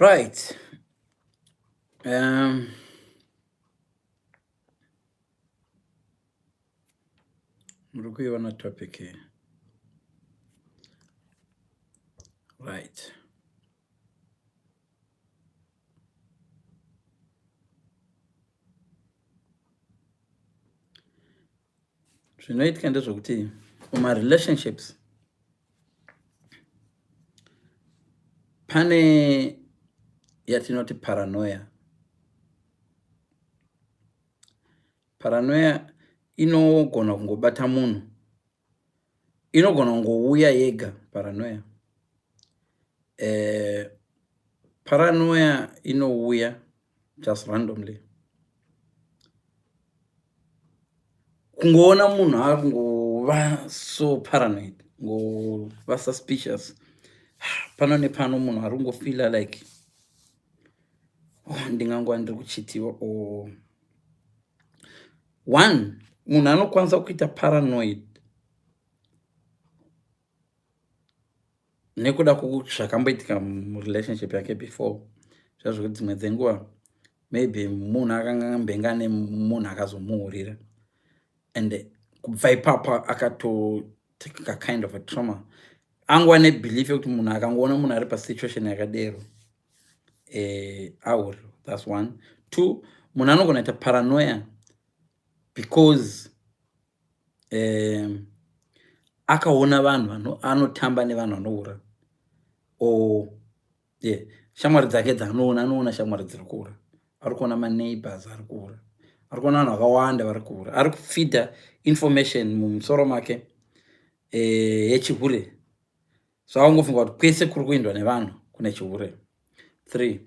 Right. Um, on a topic here. Right. Zvinoitika ndezvokuti relationships pane yatinoti paranoia. Paranoia inogona kungobata munhu, inogona kungouya yega paranoia. Paranoia inouya just randomly. Kungoona munhu akungova so paranoid, ngova suspicious. Pano nepano munhu ari kungofila like ndingangova ndiri kuchitiwa. One, munhu anokwanisa kuita paranoid nekuda kwezvakamboitika murelationship yake before. Zvazvokuti dzimwe dzenguva maybe munhu akanga mbenga nemunhu akazomuurira, and kubva ipapo akatoteka kind of a trauma. Angova nebelief yekuti munhu akangoona munhu ari pasituation yakadero auri. That's one. Two, munhu anogona kuita paranoia because akaona vanhu anotamba nevanhu vanoura, or shamwari dzake dzanoona shamwari dziri kuura, ari kuona maneighbors ari kuura, ari kuona vanhu vakawanda vari kuura, ari kufeeda information mumusoro make yechihure. So akungofunga kuti kwese kuri kuendwa nevanhu kune chihure. 3,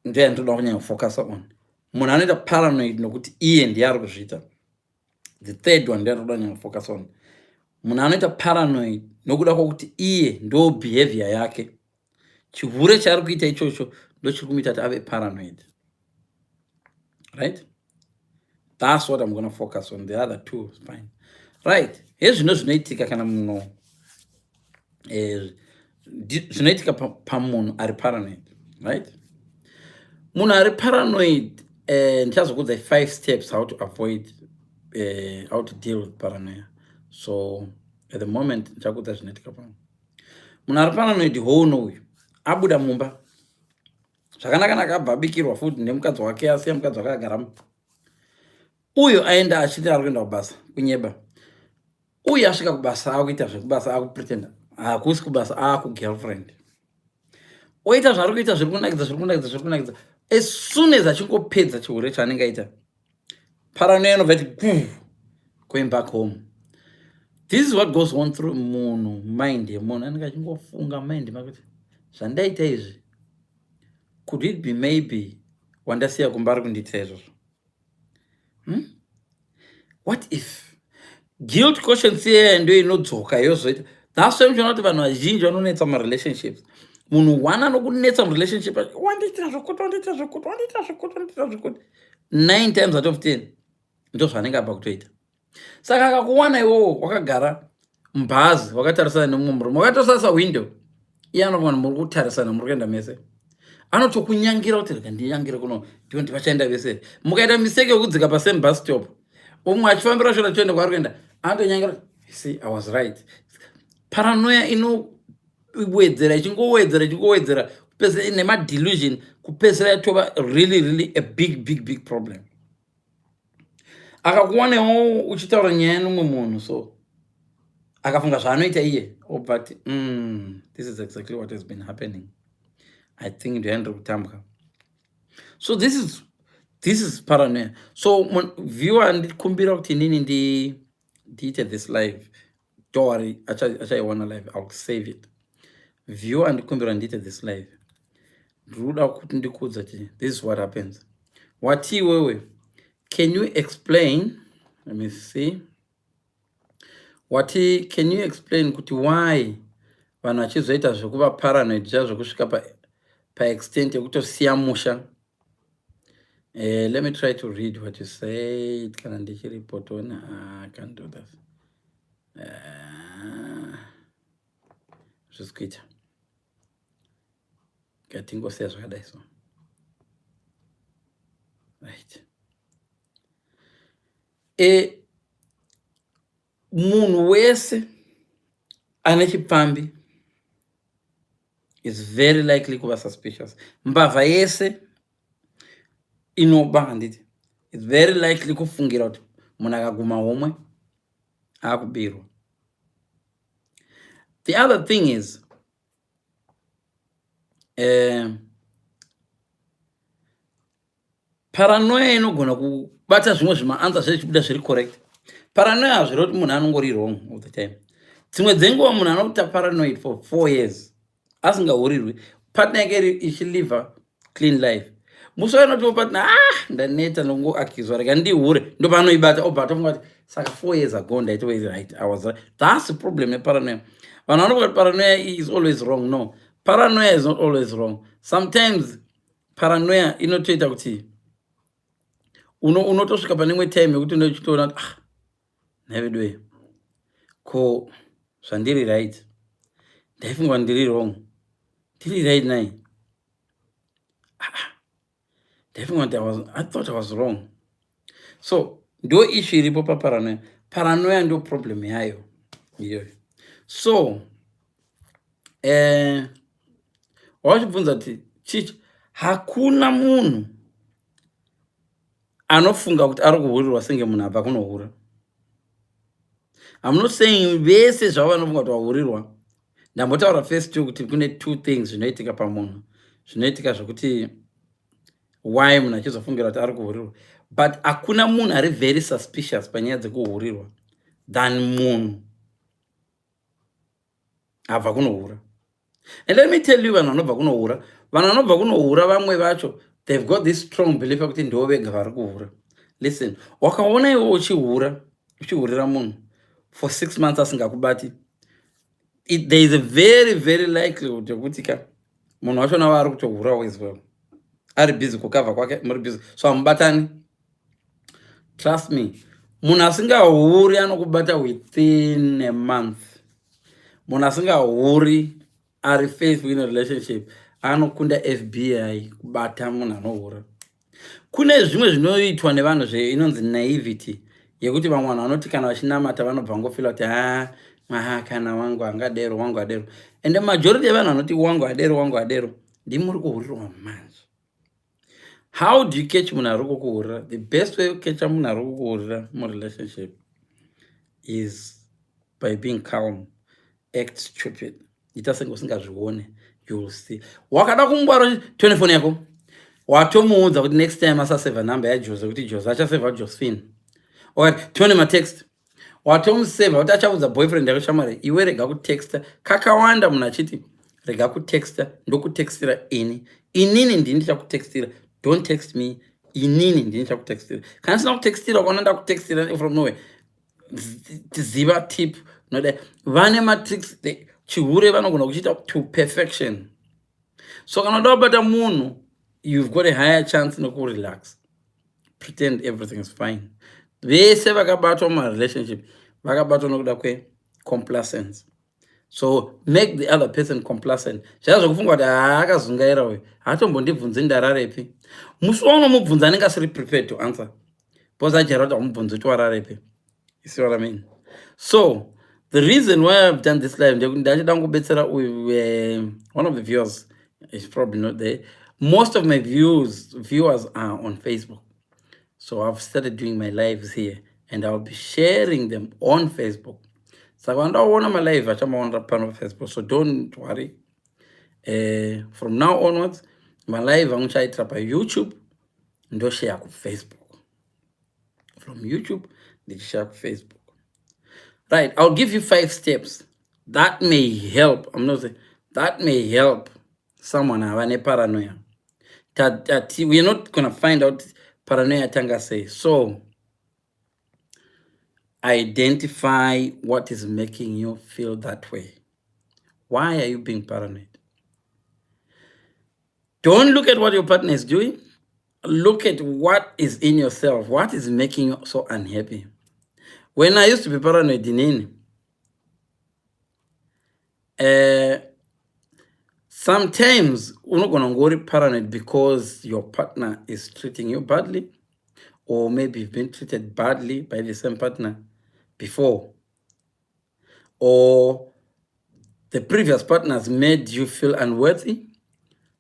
ndiye ndinoda kunyanya kufocusa on. Munhu anoita paranoid nokuti iye ndiye ari kuzviita. The third one ndiye ndinoda kunyanya kufocusa on. Munhu anoita paranoid nokuda kwokuti iye ndo behavior yake. Chihure chaari kuita ichocho ndo chiri kumuita kuti ave paranoid. Right? That's what I'm going to focus on. The other two is fine. Right. Hezvino zvinoitika kana munhu zvinoitika pamunhu ari paranoid. Right? Munhu ari paranoid, ndichazokuudzai 5 steps how to avoid, how to deal with paranoia. So at the moment ndichakuudza zvinoitika pano. Munhu ari paranoid houno uyu abuda mumba zvakanaka, abva abikirwa futi nemukadzi wake, asiya mukadzi wake agaramo. Uyu aenda achiti ari kuenda kubasa kunyeba. Uyu asvika kubasa akuita zvekubasa, akupretenda hakusi kubasa, akugirlfriend. Oita zvaari kuita zviri kunakidza. As soon as achingopedza chihure chaanenge aita, paranoia inobva iti going back home. This is what goes on through munhu mind yemunhu. Anenge achingofunga mind makuti zvandaita izvi, could it be maybe wandasiya kumba ari kundiita izvozvo? What if? Guilt conscience iyeyo ndio inodzoka yozoita. That's why muchiona kuti vanhu vazhinji vanonetsa marelationships. Munhu one anokunetsa murelationship, wandiitira zvekuti 9 times out of 10 ndo zvanenge abva kutoita. Saka akakuwana iwowo wakagara mubhazi wakatarisana nemumwe murume, wakatosasa window, iye anogona muri kutarisana, muri kuenda mese, anotokunyangira kuti rega ndiyangire kuno ndiwo ndivachaenda vese. Mukaita mistake yokudzika pasame bus stop, umwe achifambira shona chiende kwaari kuenda, anotonyangira, see, I was right. Paranoia inowedzera ichingowedzera kupesera nemadelusion, kupesera yatova really a big problem. Akakuwanewo uchitaura nyaya nomwe munhu, so akafunga zvaanoita iye, but this is exactly what has been happening. I think ndiandiri kutambwa. So this is paranoia. So viewer, ndikumbira kuti nini ndiite this live. Don't worry, achaiwana live, I'll save it. Viewer, ndikumbira ndiite this live. Ndikuda kuti ndikuudza kuti this is what happens. Wati wewe, can you explain? Let me see. Wati, can you explain kuti why vanhu vachizoita zvekuva paranoid zvakusvika pa extent yekutosiya musha? Let me try to read what you said. Kana ndichiripot on, I can't do that. Just quit. ngatingosiya zvakadai so, right? Munhu wese ane chipfambi is very likely kuva suspicious. Mbavha yese inoba handiti, it's very likely kufungira kuti munhu akaguma homwe akubirwa. The other thing is paranoia inogona kubata zvimwe zvimaansa zvichibuda zviri correct. Paranoia hazviri kuti munhu anongori wrong all the time. Dzimwe dzenguva munhu anokuita paranoid for 4 years asingahurirwi, partner yake ichiliva clean life. Musi wainoti partner ndaneta nongoakizwa rega ndihure, ndo paanoibata obata funga kuti saka 4 years ago ndaita right, I was right. That's the problem neparanoia. Vanhu vanokuti paranoia is always wrong. No, paranoia is not always wrong. Sometimes paranoia inotoita kuti unotosvika pane imwe time yekuti unochitoona kuti nhavedwe ko zvandiri right ndaifunga ndiri wrong, ndiri right nai, ndaifunga kuti I thought I was wrong. So ndo issue iripo paparanoia. Paranoia ndo problem yayo iyoyo. So wachibvunza kuti chichi hakuna munhu anofunga kuti ari kuhurirwa senge munhu abva kunohura. I'm not saying vese zvavo vanofunga kuti vahurirwa. Ndambotaura first kuti kune 2 things zvinoitika pamunhu. Zvinoitika zvokuti why munhu achizofungira kuti ari kuhurirwa, but hakuna munhu ari very suspicious panyaya dzekuhurirwa than munhu abva kunohura. And let me tell you, vanhu vanobva kunohura, vanhu vanobva kunohura vamwe vacho they've got this strong belief kuti ndo vega vari kuhura. Listen, wakaona iwe uchihurira munhu for 6 months asingakubati, there is a very very likelihood yokuti munhu wacho nava ari kutohurawo as well, ari busy kukavha kwake, muri busy, so hamubatani. Trust me, munhu asingahuri anokubata within a month. Munhu asingahuri ari faithful in a relationship anokunda FBI kubata munhu anohura. Kune zvimwe zvinoitwa nevanhu inonzi naivety yekuti vamwe vanhu vanoti kana vachinamata vanobva ngofila kuti kana wangu angadero, wangu adero. And the majority of vanhu vanoti wangu adero ndimuri kuhurirwa manje. How do you catch munhu ari kukuhurira? The best way to catch munhu ari kukuhurira mu relationship is by being calm. Act stupid. Ita senge usingazvione, you will see. Wakada kungwara telefoni yako, watomuudza kuti next time asaseva number yaJose kuti Jose achaseva Josephine. Tione matext. Watomuseva kuti achaudza boyfriend yako shamwari iwe rega kutexta. Kakawanda munhu achiti rega kutexta, ndokutextira inini ndini ndichakutextira. Don't text me, inini ndini ndichakutextira. Kana sina kutextira ukaona ndakutextira from nowhere, tiziva tip node vane matrix chihure vanogona kuchita to perfection. So kana ndabata munhu, you've got a higher chance noku relax, pretend everything is fine. Vese vakabatwa mu relationship vakabatwa nokuda kwe complacence. So make the other person complacent. Chazo kufunga kuti akazungaira we hatombondibvunzi ndararepi. Musono mubvunza anenge asiri prepared to answer. Because ajera kuti mubvunzi to wararepi. You see what I mean? So the reason why I've done this live, one of the viewers is probably not there. Most of my viewers are on Facebook. So I've started doing my lives here and I'll be sharing them on Facebook. So I don't want my live on Facebook. So don't worry. From now onwards, my live I'm going to try by YouTube and share on Facebook. From YouTube, they share on Facebook. Right, I'll give you 5 steps that may help. I'm not saying that may help someone have a paranoia. We're not gonna find out paranoia tanga say. So identify what is making you feel that way. Why are you being paranoid? Don't look at what your partner is doing. Look at what is in yourself. What is making you so unhappy? When I used to be paranoid sometimes unogona ngori paranoid because your partner is treating you badly, or maybe you've been treated badly by the same partner before, or the previous partners made you feel unworthy.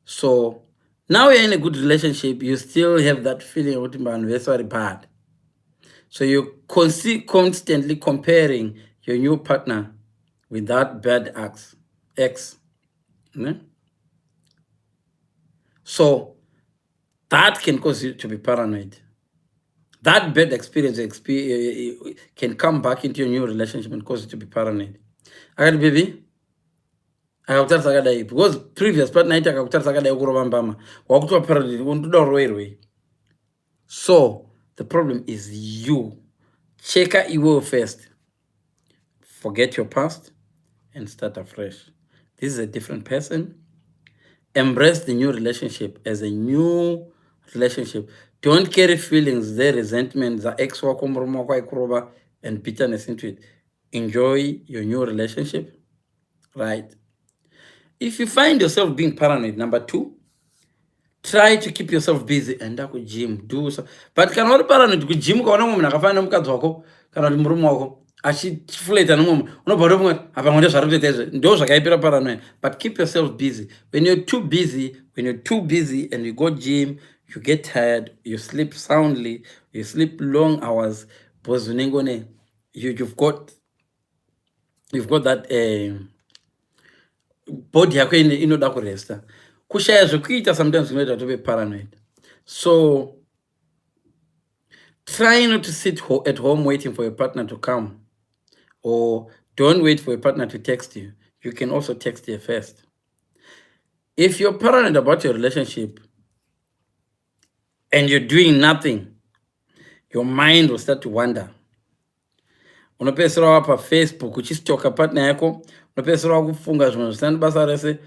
So now you're in a good relationship, you still have that feeling of very bad. So you're constantly comparing your new partner with that bad ex. So that can cause you to be paranoid. That bad experience can come back into your new relationship and cause you to be paranoid. Akati baby, akakutarisa akadai because previous partner aita akakutarisa akadai kurova mbama wakuti paranoid unotoda kuroverwei. So the problem is you. Checka iwewe first. Forget your past and start afresh. This is a different person. Embrace the new relationship as a new relationship. Don't carry feelings, the resentment, the ex and bitterness into it. Enjoy your new relationship, right? If you find yourself being paranoid, number 2, try to keep yourself busy and go gym, do so. But kana uri paranoid ku gym ukaona munhu akafanana nemukadzi wako kana kuti murume wako achifuleta nemumwe unobva kuti apa mwende zviri kutoita izvi ndo zvakaipira paranoid. But keep yourself busy. When you're too busy and you go gym, you get tired, you sleep soundly, you sleep long hours because you've got that body yako inoda kuresta. Kushaya zvekuita sometimes zvinoita to be paranoid. So try not to sit at home waiting for your partner to come, or don't wait for your partner to text you. You can also text her first. If you're paranoid about your relationship and you're doing nothing, your mind will start to wander. Unopesera wapa Facebook uchisitoka partner yako, unopesera wakufunga zvinhu zvisina basa rese,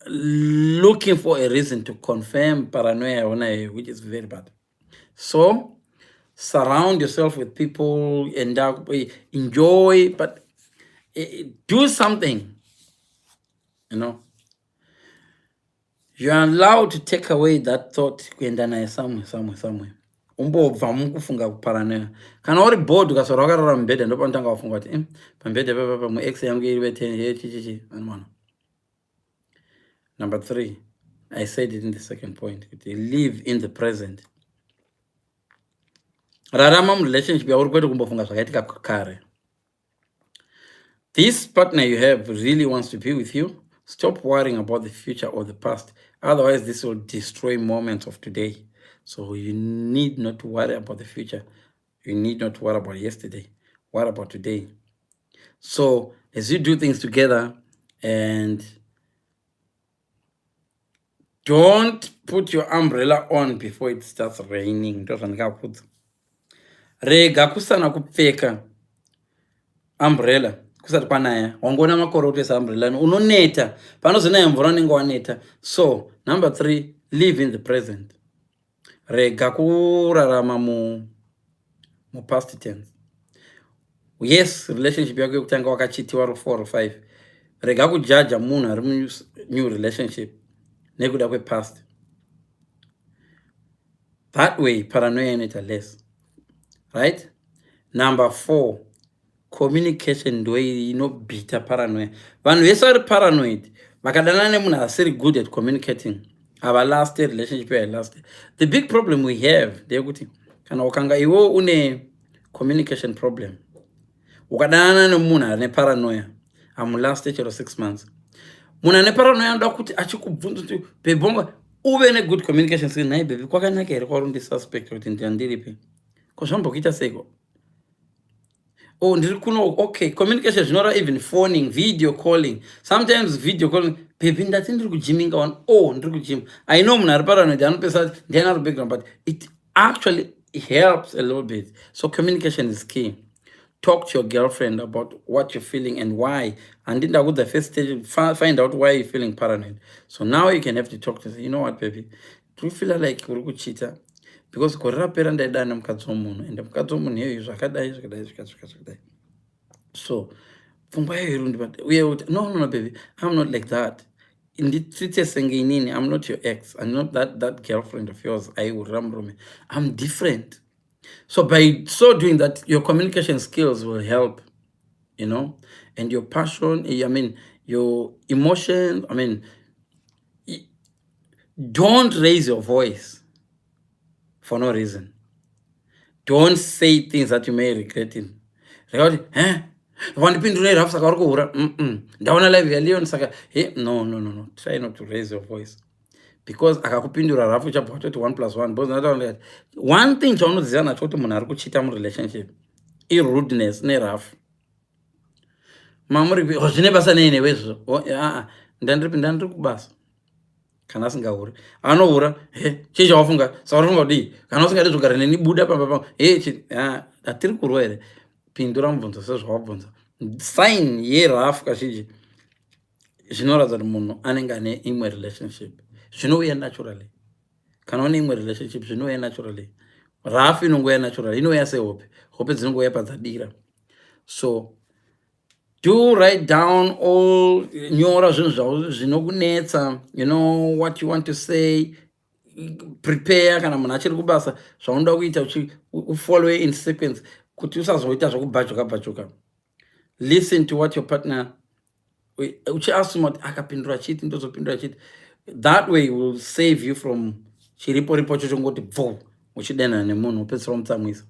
looking for a reason to confirm paranoia, which is very bad. So surround yourself with people and enjoy, but do something. You are allowed to take away that thought kuenda naye somewhere. Umbobva mukufunga kuparanoia. Kana uri bored ukasora wakarara mubhedha ndopanotanga wafunga kuti pambhedha papa muex yangu iri 10 anwana. Number 3, I said it in the second point, live in the present. Rarama relationship yauri kwete kumbofunga zvakaitika kare. This partner you have really wants to be with you. Stop worrying about the future or the past. Otherwise, this will destroy moments of today. So you need not to worry about the future. You need not to worry about yesterday. Worry about today. So as you do things together, and don't put your umbrella on before it starts raining. Rega kusana kupfeka umbrella kusati kwanaya wangona makore kutesa umbrella unoneta panozonaya mvura unenge waneta. So number 3, live in the present. Rega kurarama mu past tense. Yes, relationship yako yekutanga wakachitiwa 4 or 5. Rega kujaja munhu ari mu new relationship nekuda kwe past. That way paranoia inoita less, right? Number 4, communication ndo inobhita paranoia. Vanhu vese vari paranoid vakadanana nemunhu asiri good at communicating avalast relationship yailast. The big problem we have ndeyekuti kana ukanga iwo une communication problem ukadanana nemunhu ane paranoia amulast chero 6 months. Munhu ane paranoia anoda kuti achikubvunza kuti bebonga uve ne good communication skills. Naye baby kwakanaka here kwauri ndisuspect kuti ndandiripi kozvambokuita seiko. Oh, okay, communication is not even phoning, video calling. Sometimes video calling, baby, that's in the gymming on. Oh, in the gym. I know I'm paranoid, background, but it actually helps a little bit. So communication is key. Talk to your girlfriend about what you're feeling and why. And then that was the first stage, find out why you're feeling paranoid. So now you can have to talk to her. You know what, baby? Do you feel like you're a cheater? Because korapera ndaida nemukadzi womunhu and mukadzi womunhu iyoyo zvakadai. So pfungwa yayo iri no baby, I'm not like that. I'm not your ex. I'm not that girlfriend of yours. I'm different. So by so doing that, your communication skills will help, and your passion, your emotion. Don't raise your voice for no reason. Don't say things that you may regret in. Regarding, vandipindure rafu saka uri kuhura ndaona live yalion saka no, try not to raise your voice, because akakupindura rafu uchabva watoti 1 plus 1, because ndataura one thing chaunoziva nacho kuti munhu ari kuchita murelationship irudeness nerafu. Mamuri zvine basa nei newe izvozvo? Ndandiri kubasa. Kana asingauri anoura chii chawafunga saka unofunga kudii, kana usingadi zvogara neni buda pamba hatiri kurwa here. Pindura mubvunzo sezvawabvunza. Sign yerafu kazhinji zvinoratidza kuti munhu anenge ane imwe relationship, zvinouya naturally. Kana une imwe relationship zvinouya naturally. Rafu inongouya naturally, inouya sehope dzinongouya padzadira. So do write down all, nyora zvinhu zvavo zvinokunetsa, what you want to say. Prepare kana munhu achiri kubasa zvaunoda kuita, ufollow in sequence kuti usazoita zvokubhajuka. Listen to what your partner uchiasuma kuti akapindura chiti ndozopindura chiti. That way will save you from chiripo chochongoti bvo uchidenhana nemunhu upedzisira umutsamwisa.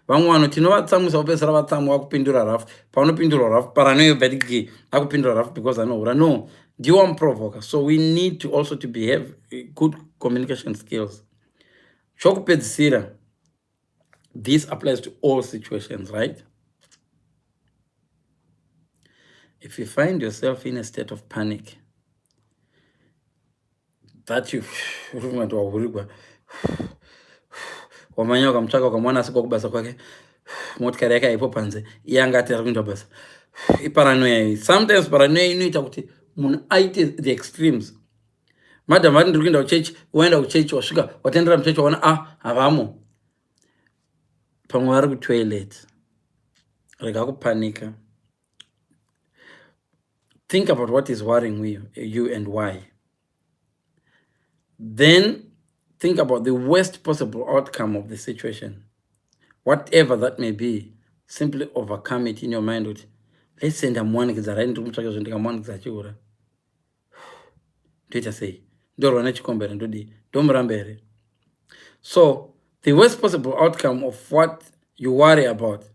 Vamwe vanhu tinovatsamwisa upedzisira vatsamwa wakupindura rafu. Paunopindura rafu paranoia badiki akupindura rafu because anohura. No, ndiwo wamuprovoka. So we need to also to behave good communication skills. Chokupedzisira, this applies to all situations, right? If you find yourself in a state of panic, that you wamanya ukamtsvaka ukamwana asiko kubasa kwake, motikari yake haipo panze, iye angati ari kuenda basa. Iparanoia. Sometimes paranoia inoita kuti munhu aite the extremes. Madam vati ndiri kuenda kuchechi, waenda kuchechi wasvika watendera muchechi waona havamo. Pamwe vari kutoilet. Rega kupanika. Think about what is worrying you and why. Then think about the worst possible outcome of the situation. Whatever that may be, simply overcome it in your mind with, let's say ndamuwanikidza rai ndiri kumutsvaka zvo ndikamuwanikidza achiura. Ndoita sei? Ndorwa nechikombere ndodii? Ndomurambe here? So the worst possible outcome of what you worry about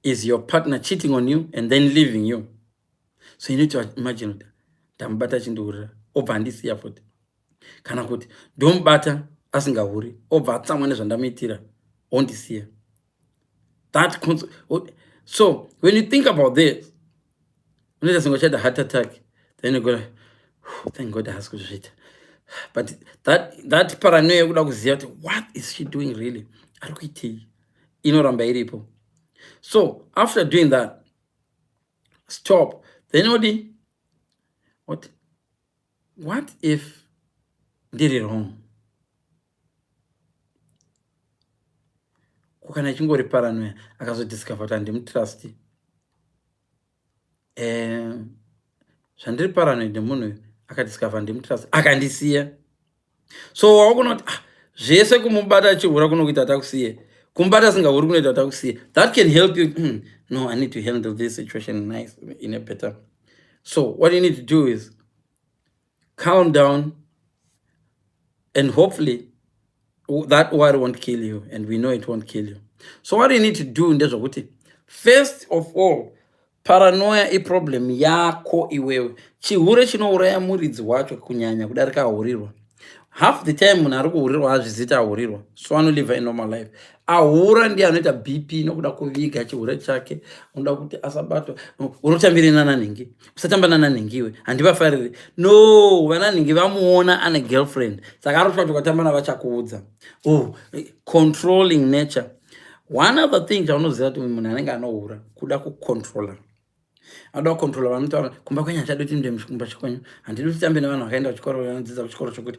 is your partner cheating on you and then leaving you. So you need to imagine kuti ndamubata achindiurira obva andisiya futi, kana kuti ndomubata asingauri obva atsamwa nezvandamuitira ondisiya. So when you think about this, unoita senge uchaita heart attack, then you go like, thank God has kuzviita. But that paranoia yekuda kuziva kuti what is she doing really, ari kuitei, inoramba iripo. So after doing that, stop. Then what if did it wrong? Kana chingori paranoia akazodiscover kuti handimutrust. Zvandiri paranoid nemunhu akadiscover handimutrust akandisiya. So wakuona kuti zvese kumubata achihura kunokuita atakusiye, kumubata asingauri kunoita atakusiye. That can help you. No, I need to handle this situation in a better. So what you need to do is calm down, and hopefully that worry won't kill you, and we know it won't kill you. So what you need to do ndezvokuti, first of all, paranoia iproblem yako iwewe. Chihure chinouraya muridzi wacho kunyanya kudarika ahurirwa. Half the time munhu ari kuhurirwa hazvizita ahurirwa, so anolive a normal life. Ahura ndiye anoita BP nokuda kuviga chihure chake, unoda kuti asabatwa. Unotambira nananhingi, usatamba nananhingiwe, handivafariri. No, vananhingi vamuona ane girlfriend, saka ari kutsvaka kutamba navachakuudza. Controlling nature. One other thing chaunoziva kuti munhu anenge anohura kuda kucontrola. Anoda kucontrola vanotaura kumba kwenyu hachadi kuti muende muchikumba chikwenyu, handidi kuti tambe nevanhu vakaenda kuchikoro vanodzidza kuchikoro chokuti,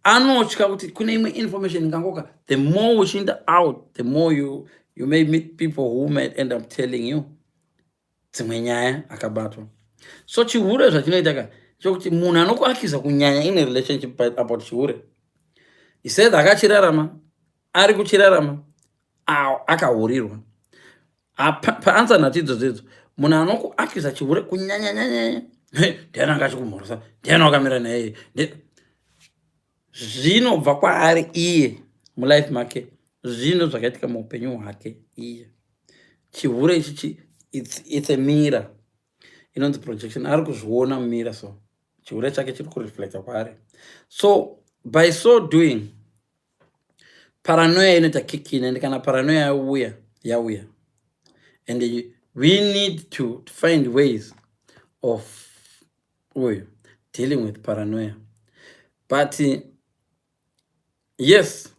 anotya kuti kune imwe information ingangoka. The more uchienda out, the more you may meet people who might end up telling you dzimwe nyaya akabatwa. So chihure zvachinoita ka chokuti munhu anokuakiza kunyanya in a relationship about chiure. He said akachirarama, ari kuchirarama, akahurirwa. Paansa nhatu idzodzo, munhu anokuakiza chiure kunyanyanyanya, ndiani anga achikumhoresa, ndiani wakamira naye, zvinobva kwaari iye mulife make, zvinhu zvakaitika muupenyu hwake iye. Chihure ichi it's a mirror, inonzi projection, ari kuzviona mumira, so chihure chake chiri kureflecta kwaari. So by so doing, paranoia inoita kick in, and kana paranoia yauya, and we need to find ways of dealing with paranoia. But yes,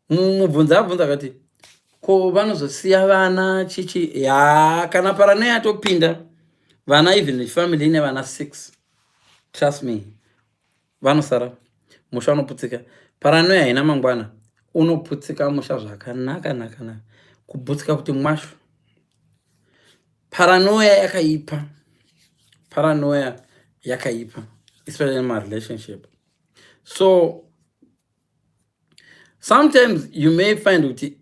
mubvunza akati ko vanozosiya vana chichi, ya kana paranoia topinda vana, even family ine vana 6, trust me, vanosara, musha unoputsika. Paranoia haina mangwana, unoputsika musha zvakanaka, kuputsika kuti mwasho. Paranoia yakaipa, especially in my relationship. So sometimes you may find that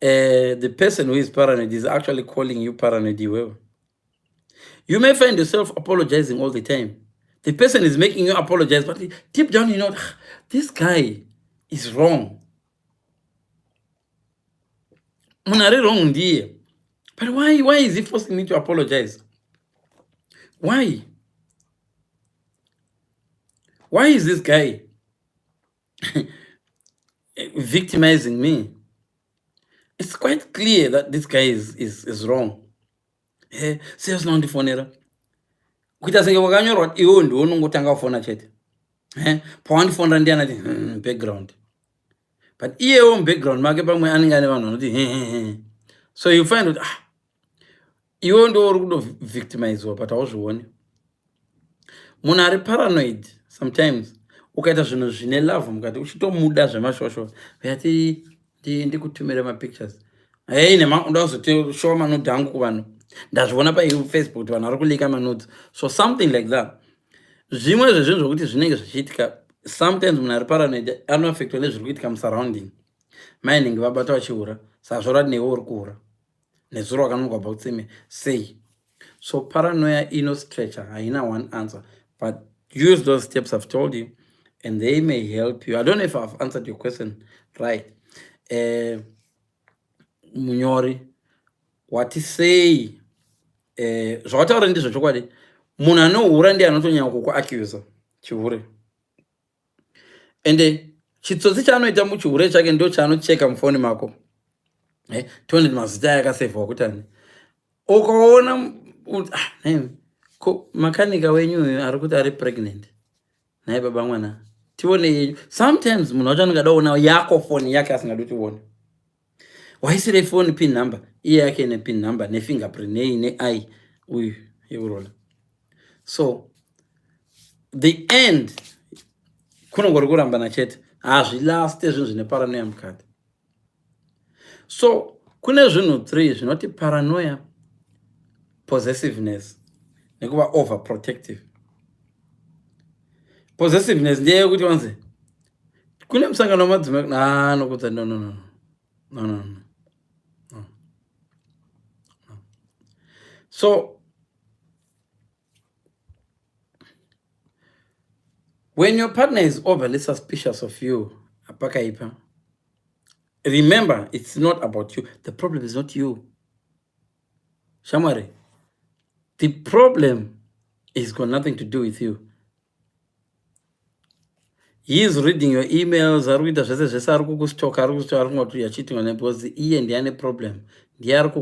the person who is paranoid is actually calling you paranoid. You may find yourself apologizing all the time. The person is making you apologize, but deep down you know, this guy is wrong. Munari wrong dear. But why is he forcing me to apologize? Why? Why is this guy victimizing me? It's quite clear that this guy is wrong. Sales non difonera. Kuita senge wakanyorwa iwo ndiwo unongotanga kufona chete. Pawandifonera ndiana background. But iyewo background make pamwe anenge ane vanhu vanoti so you find out iwo ndo uri kutovictimizwa but hauzvioni. Munhu ari paranoid sometimes ukaita zvinhu zvine love mukati uchitomuda zvemashosho yati ndikutumira mapictures ndazotoshowa manudzi angu kuvanhu, ndazviona paFacebook kuti vanhu vari kulika manudzi, so something like that. Zvimwe zvezvinhu zvokuti zvinenge zvichiitika, sometimes munhu ari paranoid anoaffectwa nezviri kuitika musurrounding, mainenge vabata vachiura, sazvora newe uri kuura nezuro wakanongwa bautsime sei. So paranoia inostretcha, haina one answer, but use those steps I've told you and they may help you. I don't know if I've answered your question right. Munyori wati sei zvawataura ndizvo chokwadi. Munhu anohura ndiye anotonyanya kukuaccuse chihure, ende chitsotsi chaanoita muchihure chake ndo chaanocheka mufoni mako, tione mazita yakasevhwa kutani. Ukaona makanika wenyu uyu ari kuti ari pregnant naye baba mwana, tione yenyu. Sometimes munhu wacho anenge adaona yako foni yake asingadi tione. Waisire phone pin number, iye yake ine pin number ne fingerprint ne eye uyu yeurola. So the end kunongori kuramba nachete, hazvilaste zvinhu zvine paranoia mukati. So kune zvinhu 3 zvinoti paranoia, possessiveness nekuva overprotective. Possessiveness ndiye kuti wanze kune musangano wamadzimai nokudza no. So when your partner is overly suspicious of you, remember, it's not about you. The problem is not you. Shamwari, the problem is got nothing to do with you. He is reading your emails, because he and the problem.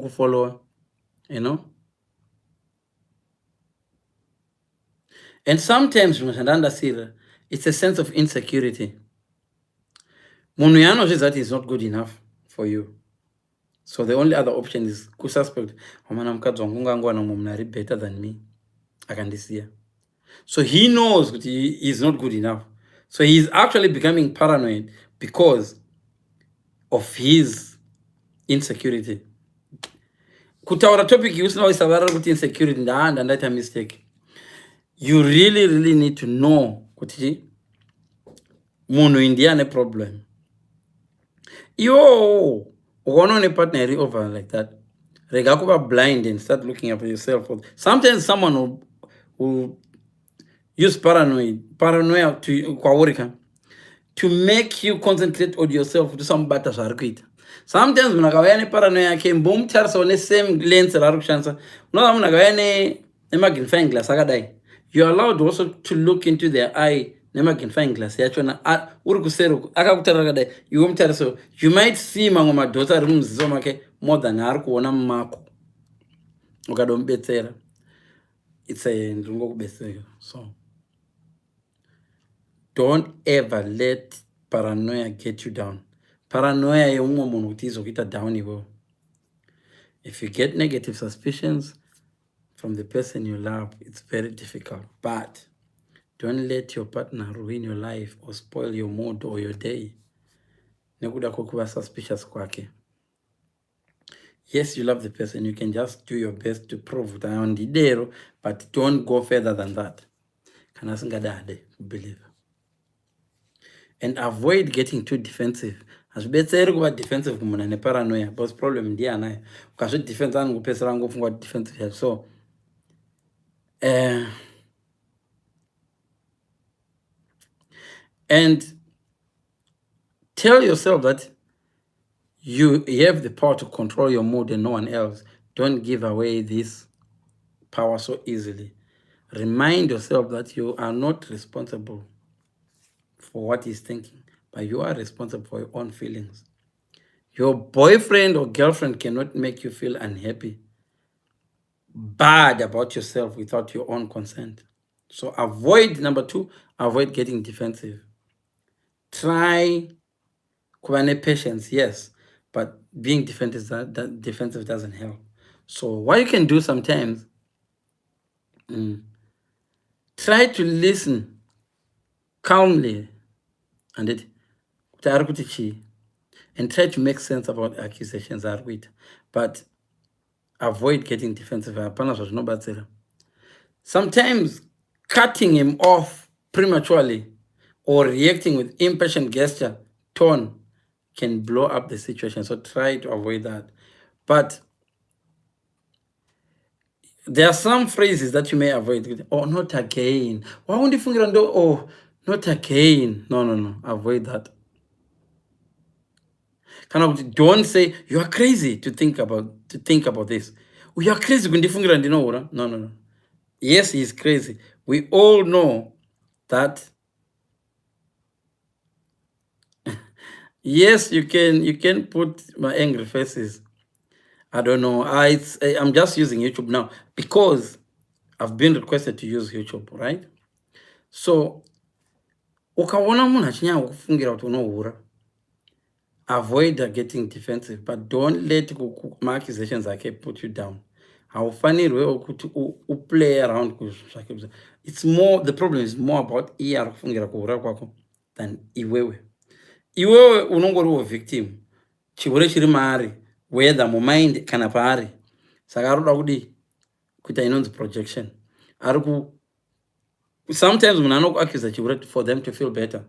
Follower, you know. And sometimes it's a sense of insecurity. Munuyano says that is not good enough for you. So the only other option is to suspect better than me. I can see. So he knows that he is not good enough. So he is actually becoming paranoid because of his insecurity. Kutaura topic usina isavara kuti insecurity and that a mistake. you really need to know kuti munhu indiye ane problem. Yo, ukaona une partner iri over like that, rega kuva blind and start looking up for yourself. Sometimes someone will use paranoia to make you concentrate on yourself kuti samubata zvaari kuita. Sometimes munhu akauya neparanoia yake mbomutarisawo nesame lens raari kushandisa. Unoona munhu akauya nemagnifying glass akadai, you're allowed also to look into their eye nemagnifying glass yachona uri kuseri akakutarira akadai, iwe mutariso, you might see mamwe madhotsi ari mumuziso make more than ari kuona mumako. Ukadomubetsera, it's a ndingokubetsera. So don't ever let paranoia get you down. Paranoia yeumwe munhu kuti izokuita down iwewe. If you get negative suspicions from the person you love, it's very difficult. But don't let your partner ruin your life or spoil your mood or your day. Nekuda kokuva suspicious kwake. Yes, you love the person. You can just do your best to prove that on the day, but don't go further than that. Kana singadade, believe. And avoid getting too defensive. Hazvibetseri kuva defensive kumuna neparanoia, because problem ndiye anayo. Ukazvi defense anokupesera ngofunga defensive. So and tell yourself that you have the power to control your mood and no one else. Don't give away this power so easily. Remind yourself that you are not responsible for what he's thinking, but you are responsible for your own feelings. Your boyfriend or girlfriend cannot make you feel unhappy, bad about yourself without your own consent. So avoid, number 2, avoid getting defensive. Try kuva patience, yes, but being defensive, that defensive doesn't help. So what you can do sometimes, try to listen calmly and try to make sense about accusations are with, but avoid getting defensive. Sometimes cutting him off prematurely or reacting with impatient gesture, tone, can blow up the situation. So try to avoid that. But there are some phrases that you may avoid. Oh, not again. Why won't you think? Oh, not again. No. Avoid that. Don't say you are crazy to think about this. Oh, you are crazy. No. Yes, he is crazy. We all know that. Yes, you can put my angry faces. I don't know. I'm just using YouTube now because I've been requested to use YouTube, right? So, ukaona munhu achinyanya kufungira kuti unohura, avoid getting defensive, but don't let my accusations put you down. Haufanirwe kuti play around. It's more, the problem is more about iye ari kufungira kuhura kwako than iwewe. Iwewe unongoriwo victim. Chihure chiri maari, whether mumind kana paari. Saka aroda kudi kuita inonzi projection. Sometimes munhu anokuaccuse chihure for them to feel better.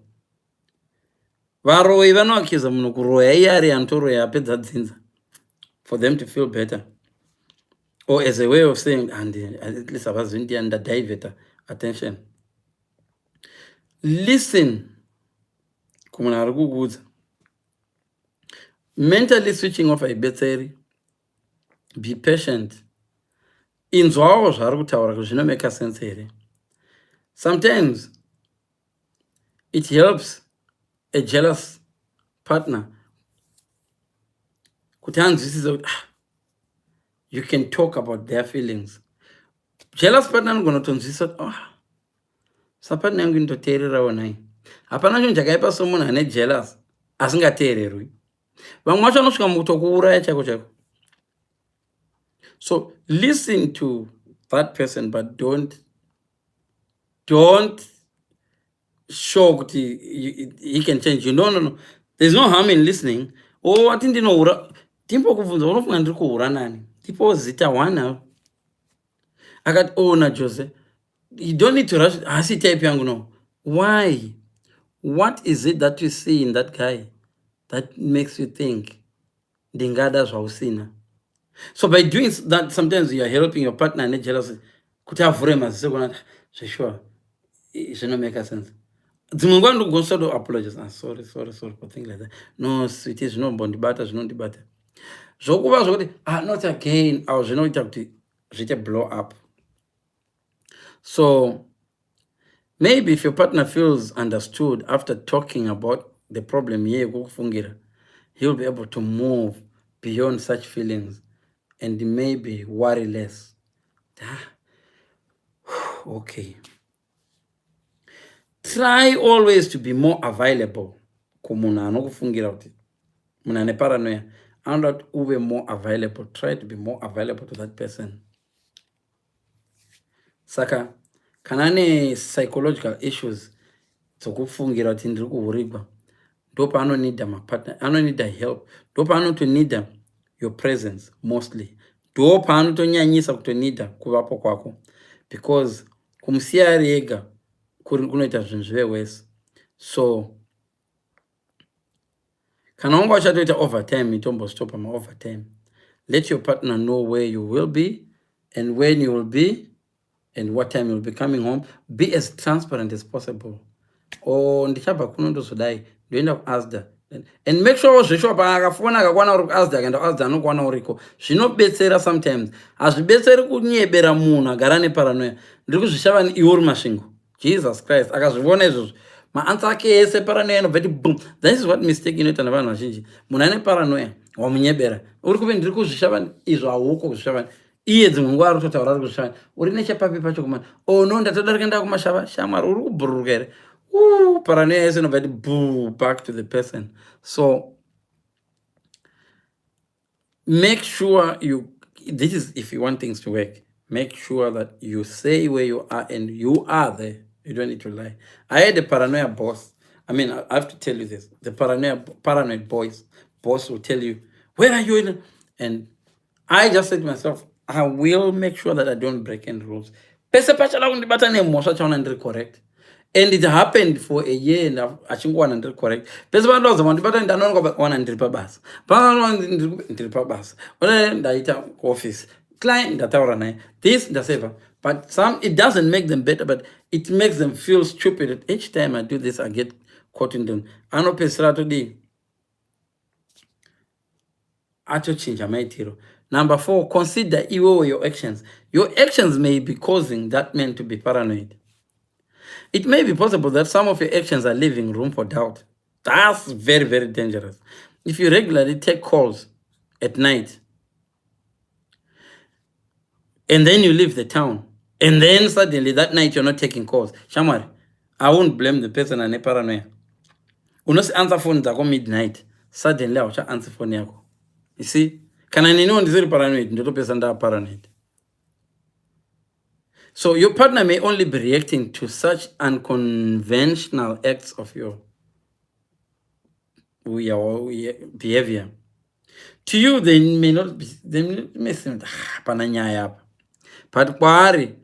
Varoi vanoaccuse munhu kuroya iye ari anotoroya apedza dzinza for them to feel better, or as a way of saying, and at least avazindia ndadiveta attention. Listen kumunhu ari kukudza. Mentally switching off haibetseri. Be patient. Inzwawo zvaari kutaura kuti zvinomeka sense here. Sometimes it helps a jealous partner kuti anzwisise kuti you can talk about their feelings. Jealous partner anogonotonzwisisa kuti sapartner yangu inototeererawo naye. Hapana chinhu chakaipa somunhu ane jealous asingateererwi. Vamwe vacho vanosvika mukutokuuraya chako. So listen to that person, but don't show that he can change you. No. There's no harm in listening. Oh, I think you know. Timpo kuvunza unofunga ndiri kuhura nani. Tipo zita wana. Akati na Jose. You don't need to rush. I see type yangu no. Why? What is it that you see in that guy that makes you think Dingada Shausina? So by doing that, sometimes you are helping your partner and jealousy. Could have remas, sure. It should not make a sense. Dzimwe go sort of apologize. Sorry for things like that. No, it is no bondi butter, no debate. So not again. I was not to blow up. So maybe if your partner feels understood after talking about the problem, he'll be able to move beyond such feelings and maybe worry less. Okay. Try always to be more available. Kumuna anokufungira kuti muna ne paranoia. And that ube more available. Try to be more available to that person. Saka kanane psychological issues tsokufungira kuti ndiri kuhurigwa. Dopa anonida my partner. Anonida help. Dopa anotonida your presence mostly. Dopa anotonyanyisa kutonida kuvapo kwako. Because kumsiya rega kunoita zvinhu zvive worse. So kana wanga wachatoita overtime mitombostopa overtime. Let your partner know where you will be and when you will be and what time you'll be coming home. Be as transparent as possible. Oh, ndichaba kuno ndozodai ndoenda kuasda. And make sure zvesho paakafona akakwana uri kuasda akaenda kuasda anokwana uriko. Zvinobetsera sometimes. Hazvibetseri kunyebera munhu agara neparanoia. Ndiri kuzvishava iwe uri masvingo. Jesus Christ. Akazviona izvozvo. Maansa ake ese paranoia inobva iti boom. That is what mistake inoita navanhu vazhinji. Munhu ane paranoia wamunyebera. Uri kuve ndiri kuzvishava izvo hauko kuzvishava. Iye dzimwe nguva ari kutotaura ari kuzvishava. Uri nechepapi pacho kumana. Oh no, ndatoda kuenda kumashava. Shamwari uri kubhururuka here. Paranoia is nobody boo back to the person. So make sure this is if you want things to work, make sure that you say where you are and you are there. You don't need to lie. I had a paranoia boss. I mean, I have to tell you this. The paranoid boss will tell you, where are you in? And I just said to myself, I will make sure that I don't break any rules. Correct. And it happened for a year and I think 100 correct. Pesa vanhu vazama ndibata ndanonoka 100 pabasa. Ndiri pabasa. Ndaita office. Client ndataura naye. This ndaseva. But it doesn't make them better, but it makes them feel stupid. Each time I do this, I get caught in them. Anopesera todi. Atochinja maitiro. Number 4, consider your actions. Your actions may be causing that man to be paranoid. It may be possible that some of your actions are leaving room for doubt. That's very, very dangerous. If you regularly take calls at night, and then you leave the town, and then suddenly that night you're not taking calls, Shamari, I won't blame the person and paranoia. Unos answer phone at midnight, suddenly I'll answer phone yako. You see? Can I know this is paranoid? Ndoto person that paranoid. So your partner may only be reacting to such unconventional acts of your behavior. To you, they may not be, they may seem pananyaya. But kwari,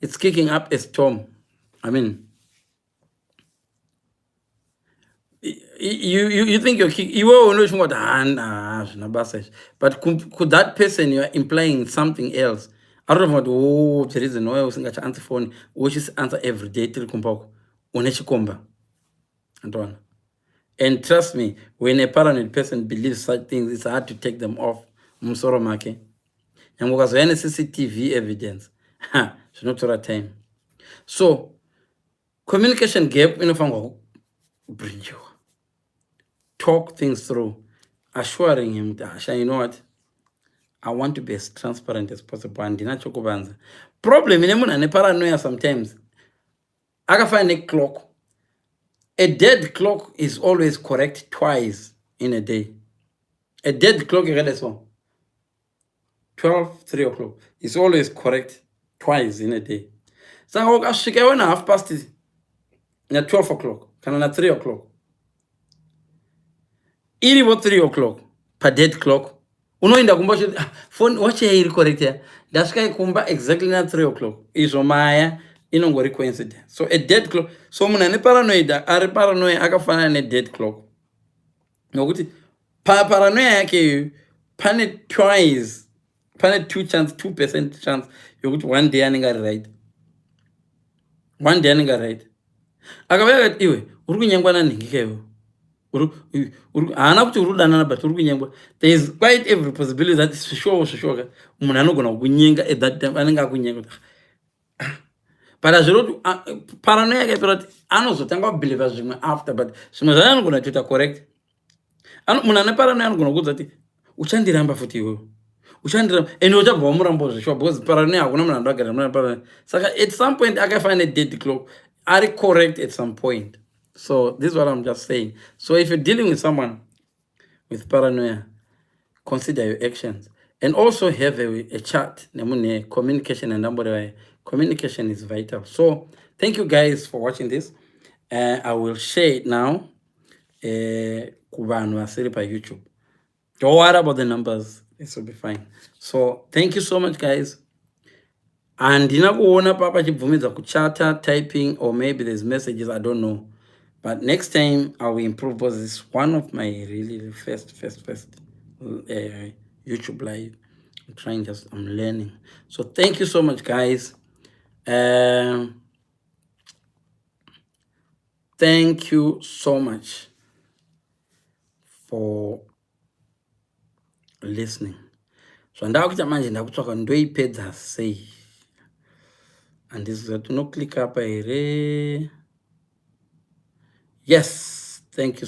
it's kicking up a storm. I mean, you think you're kicking, but could that person you're implying something else? I don't know what there is no way using answer phone, which is answer every day till kumbako. Unechikomba. And trust me, when a paranoid person believes such things, it's hard to take them off. Musoro make. And because any CCTV evidence, it's not the time. So communication gap in a bridge. Talk things through, assuring him that, you know what, I want to be as transparent as possible. And dinacho kubanza. Problem in a paranoia sometimes. I can find a clock. A dead clock is always correct twice in a day. A dead clock is 12, 3 o'clock. It's always correct twice in a day. So I should go 12:30 at 12 o'clock. Can at 3 o'clock. It was 3 o'clock per dead clock. unoenda kumba uchiti phone watch iri correct ya ndasvika kumba exactly na 3 o'clock izvo maya inongori coincidence. So a dead clock, so munhu ane paranoid ari paranoia akafanana ne dead clock, nokuti paranoia yake pane twice, pane 2% chance yokuti one day anenge ari right, one day anenge ari right. Akauya akati iwe uri kunyengwa nanhingika iwe, haana kuti uri kudanana but uri kunyengwa. There is quite every possibility that svishoka munhu anogona kunyenga at that time, anenge akunyenga. But azviro paranoia yakaipira kuti anozotanga kubhiliva zvimwe after, but zvimwe zvacho anogona kuita correct. Munhu ane paranoia anogona kuudza kuti uchandiramba futi iwewe, uchandiramba and uchabva wamuramba zvishwa, because paranoia hakuna munhu andagara muna paranoia. Saka at some point akafanana dead clock ari correct at some point. So this is what I'm just saying. So if you're dealing with someone with paranoia, consider your actions and also have a chat. Communication and communication is vital. So thank you guys for watching this. I will share it now. Kuvanhu vasiri pa YouTube. Don't worry about the numbers. This will be fine. So thank you so much, guys. Handina kuona papa chibvumidza kuchata, typing, or maybe there's messages, I don't know. But next time I will improve, because this is one of my really first YouTube live. I'm trying, I'm learning. So thank you so much, guys. Thank you so much for listening. So ndakuita manje ndakutsvaka ndoipedza sei. And this is to no click up here. Yes, thank you so much.